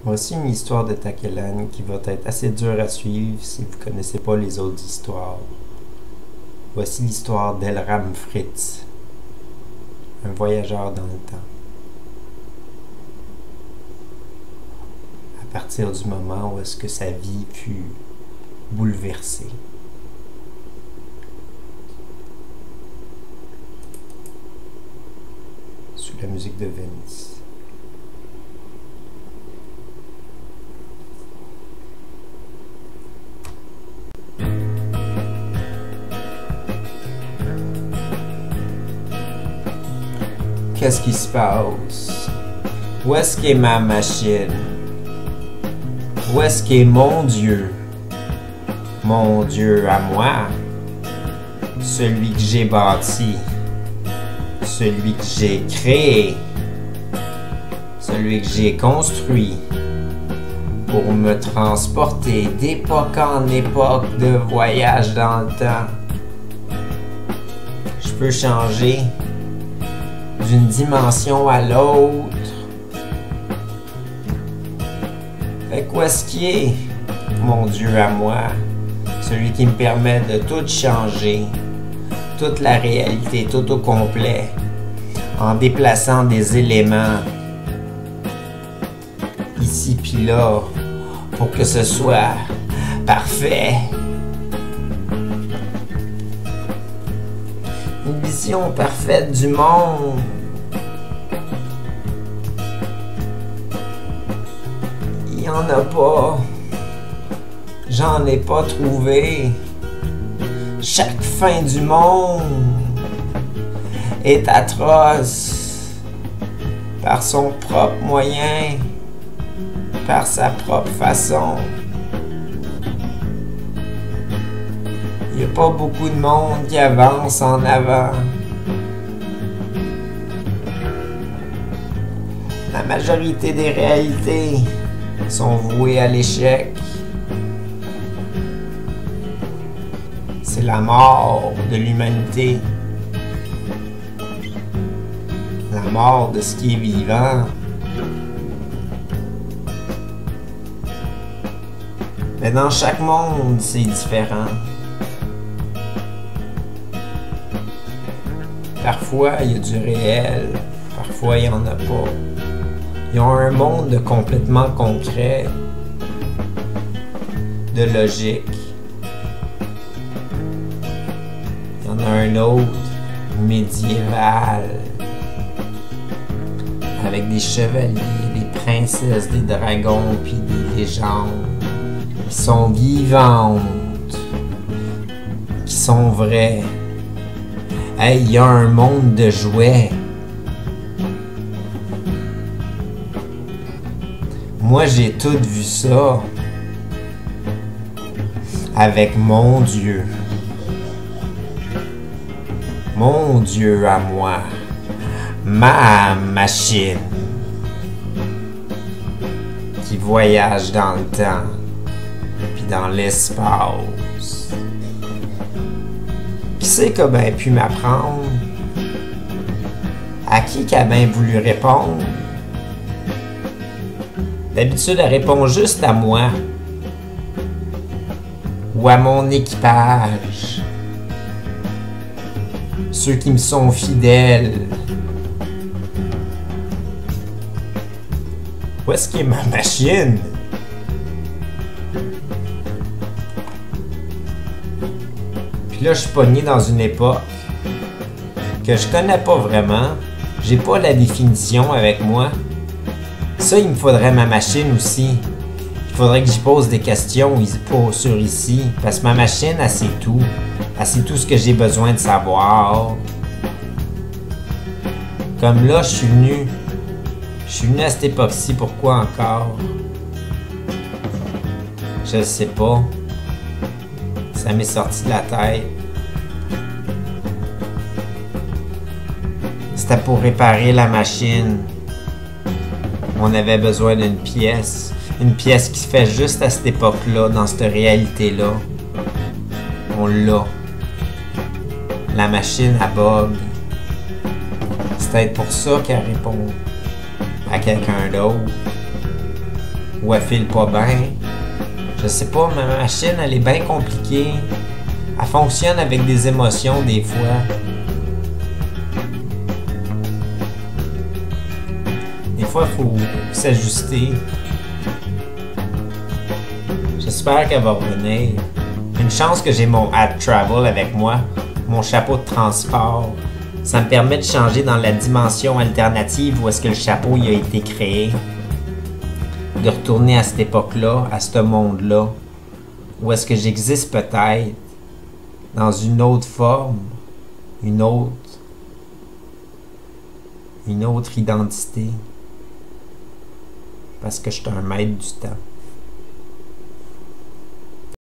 Voici une histoire de Takelane qui va être assez dure à suivre si vous ne connaissez pas les autres histoires. Voici l'histoire d'Elram Fritz, un voyageur dans le temps. À partir du moment où est-ce que sa vie fut bouleversée. Sous la musique de Venice. Qu'est-ce qui se passe? Où est-ce qu'est ma machine? Où est-ce qu'est mon Dieu? Mon Dieu à moi? Celui que j'ai bâti? Celui que j'ai créé? Celui que j'ai construit? Pour me transporter d'époque en époque de voyage dans le temps. Je peux changer d'une dimension à l'autre. Fait quoi est-ce qui est, mon Dieu à moi, celui qui me permet de tout changer, toute la réalité, tout au complet, en déplaçant des éléments ici puis là, pour que ce soit parfait. Une vision parfaite du monde. Il n'y en a pas. J'en ai pas trouvé. Chaque fin du monde est atroce par son propre moyen, par sa propre façon. Il n'y a pas beaucoup de monde qui avance en avant. La majorité des réalités sont vouées à l'échec. C'est la mort de l'humanité. La mort de ce qui est vivant. Mais dans chaque monde, c'est différent. Parfois, il y a du réel. Parfois, il n'y en a pas. Ils ont un monde complètement concret, de logique. Il y en a un autre, médiéval, avec des chevaliers, des princesses, des dragons, puis des légendes qui sont vivantes, qui sont vraies. Hey, il y a un monde de jouets. Moi, j'ai tout vu ça avec mon Dieu. Mon Dieu à moi. Ma machine qui voyage dans le temps puis dans l'espace. Qui c'est qui a bien pu m'apprendre? À qui a bien voulu répondre? D'habitude, elle répond juste à moi ou à mon équipage, ceux qui me sont fidèles. Où est-ce qu'est ma machine? Puis là, je suis pogné dans une époque que je connais pas vraiment. J'ai pas la définition avec moi. Ça, il me faudrait ma machine aussi. Il faudrait que j'y pose des questions sur ici. Parce que ma machine, elle sait tout. Elle sait tout ce que j'ai besoin de savoir. Comme là, je suis venu à cette époque-ci. Pourquoi encore? Je ne sais pas. Ça m'est sorti de la tête. C'était pour réparer la machine. On avait besoin d'une pièce. Une pièce qui se fait juste à cette époque-là, dans cette réalité-là. On l'a. La machine à bug. C'est peut-être pour ça qu'elle répond à quelqu'un d'autre. ou elle file pas bien. Je sais pas, ma machine, elle est bien compliquée. Elle fonctionne avec des émotions des fois. Des fois, il faut s'ajuster. J'espère qu'elle va revenir. Une chance que j'ai mon Ad Travel avec moi, mon chapeau de transport. Ça me permet de changer dans la dimension alternative où est-ce que le chapeau il a été créé. De retourner à cette époque-là, à ce monde-là. Où est-ce que j'existe peut-être dans une autre forme, une autre identité. Parce que je suis un maître du temps.